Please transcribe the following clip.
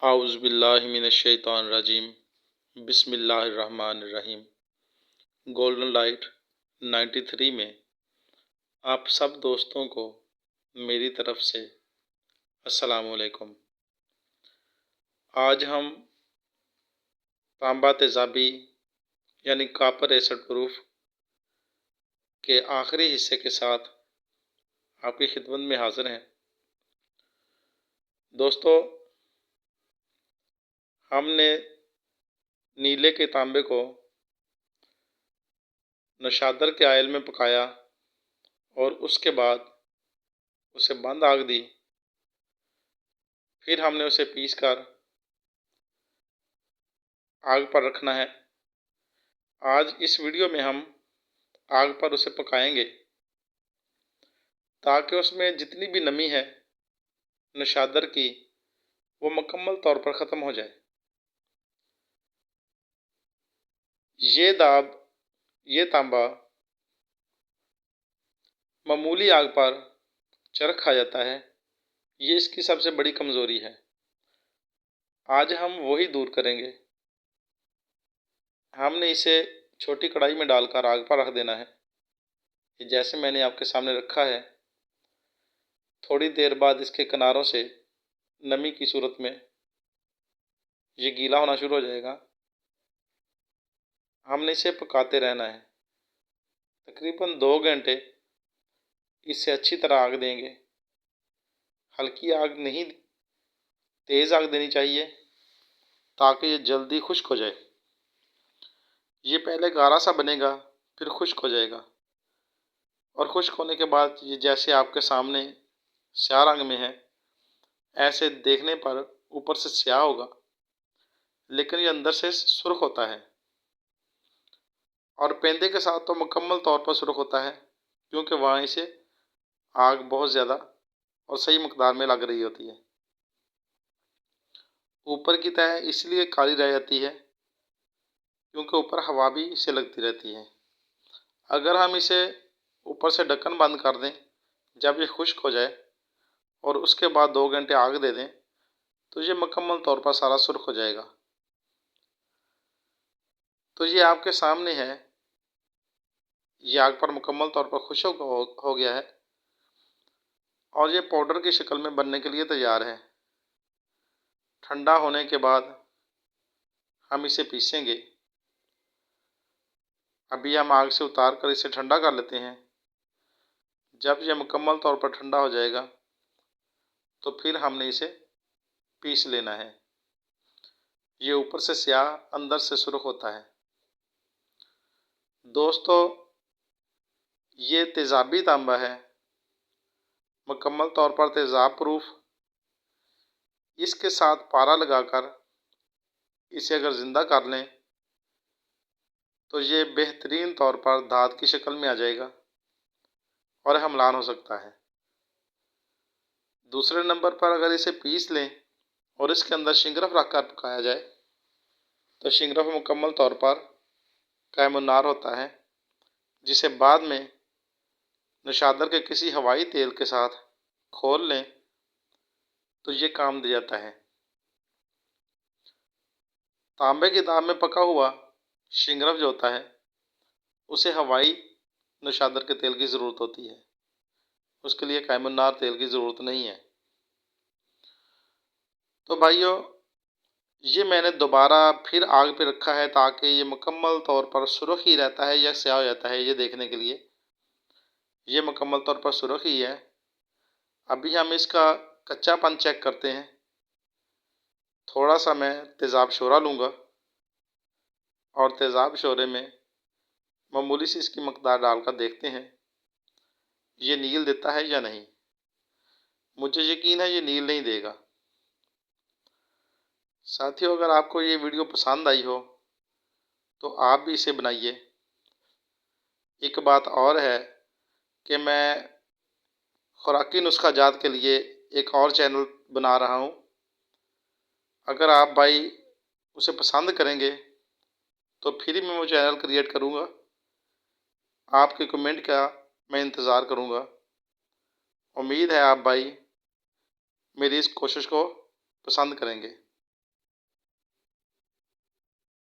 आउज़ु बिल्लाहि मिनश्शैतानिर्रजीम। बिस्मिल्लाहिर्रहमानिर्रहीम। Golden light 93 में आप सब दोस्तों को मेरी तरफ से अस्सलामु अलैकुम। आज हम तांबा तेज़ाबी यानी कॉपर एसिड प्रूफ के आखिरी हिस्से के साथ आपकी खिदमत में हाज़िर हैं। दोस्तों, हमने नीले के तांबे को नशादर के आयल में पकाया और उसके बाद उसे बंद आग दी। फिर हमने उसे पीसकर आग पर रखना है। आज इस वीडियो में हम आग पर उसे पकाएंगे ताकि उसमें जितनी भी नमी है नशादर की वो मुकम्मल तौर पर ख़त्म हो जाए। ये तांबा मामूली आग पर चरख खा जाता है। ये इसकी सबसे बड़ी कमज़ोरी है। आज हम वही दूर करेंगे। हमने इसे छोटी कढ़ाई में डालकर आग पर रख देना है। जैसे मैंने आपके सामने रखा है, थोड़ी देर बाद इसके किनारों से नमी की सूरत में ये गीला होना शुरू हो जाएगा। हमने इसे पकाते रहना है। तकरीबन 2 घंटे इसे अच्छी तरह आग देंगे। हल्की आग नहीं, तेज़ आग देनी चाहिए ताकि ये जल्दी खुश्क हो जाए। ये पहले गाढ़ा सा बनेगा, फिर खुश्क हो जाएगा और खुश्क होने के बाद ये जैसे आपके सामने स्याह रंग में है, ऐसे देखने पर ऊपर से स्याह होगा लेकिन ये अंदर से सुर्ख होता है। और पेंदे के साथ तो मुकम्मल तौर पर सुर्ख होता है क्योंकि वहाँ इसे आग बहुत ज़्यादा और सही मकदार में लग रही होती है। ऊपर की तह इसलिए काली रह जाती है क्योंकि ऊपर हवा भी इसे लगती रहती है। अगर हम इसे ऊपर से ढक्कन बंद कर दें, जब ये खुश्क हो जाए और उसके बाद 2 घंटे आग दे दें तो ये मुकम्मल तौर पर सारा सुर्ख हो जाएगा। तो ये आपके सामने है, ये आग पर मुकम्मल तौर पर खुश्क हो गया है और ये पाउडर की शक्ल में बनने के लिए तैयार है। ठंडा होने के बाद हम इसे पीसेंगे। अभी हम आग से उतार कर इसे ठंडा कर लेते हैं। जब यह मुकम्मल तौर पर ठंडा हो जाएगा तो फिर हमने इसे पीस लेना है। ये ऊपर से स्याह, अंदर से सुर्ख होता है। दोस्तों, ये तेज़ाबी तांबा है, मुकम्मल तौर पर तेज़ाब प्रूफ। इसके साथ पारा लगाकर इसे अगर ज़िंदा कर लें तो ये बेहतरीन तौर पर धात की शक्ल में आ जाएगा और हमलान हो सकता है। दूसरे नंबर पर अगर इसे पीस लें और इसके अंदर शिंगरफ रख कर पकाया जाए तो शिंगरफ मुकम्मल तौर पर कायमुन्नार होता है, जिसे बाद में नशादर के किसी हवाई तेल के साथ खोल लें तो ये काम दे जाता है। तांबे की दाब में पका हुआ शिंगरफ जो होता है उसे हवाई नशादर के तेल की ज़रूरत होती है, उसके लिए कायमुन्नार तेल की ज़रूरत नहीं है। तो भाइयों, ये मैंने दोबारा फिर आग पे रखा है ताकि ये मुकम्मल तौर पर सुर्ख ही रहता है या स्याह हो जाता है, ये देखने के लिए। ये मुकम्मल तौर पर सुर्ख ही है। अभी हम इसका कच्चापन चेक करते हैं। थोड़ा सा मैं तेज़ाब शोरा लूँगा और तेज़ाब शोरे में मामूली सी इसकी मकदार डालकर देखते हैं ये नील देता है या नहीं। मुझे यकीन है ये नील नहीं देगा। साथियों, अगर आपको ये वीडियो पसंद आई हो तो आप भी इसे बनाइए। एक बात और है कि मैं खुराकी नुस्खा जात के लिए एक और चैनल बना रहा हूँ। अगर आप भाई उसे पसंद करेंगे तो फिर मैं वो चैनल क्रिएट करूँगा। आपके कमेंट का मैं इंतज़ार करूँगा। उम्मीद है आप भाई मेरी इस कोशिश को पसंद करेंगे।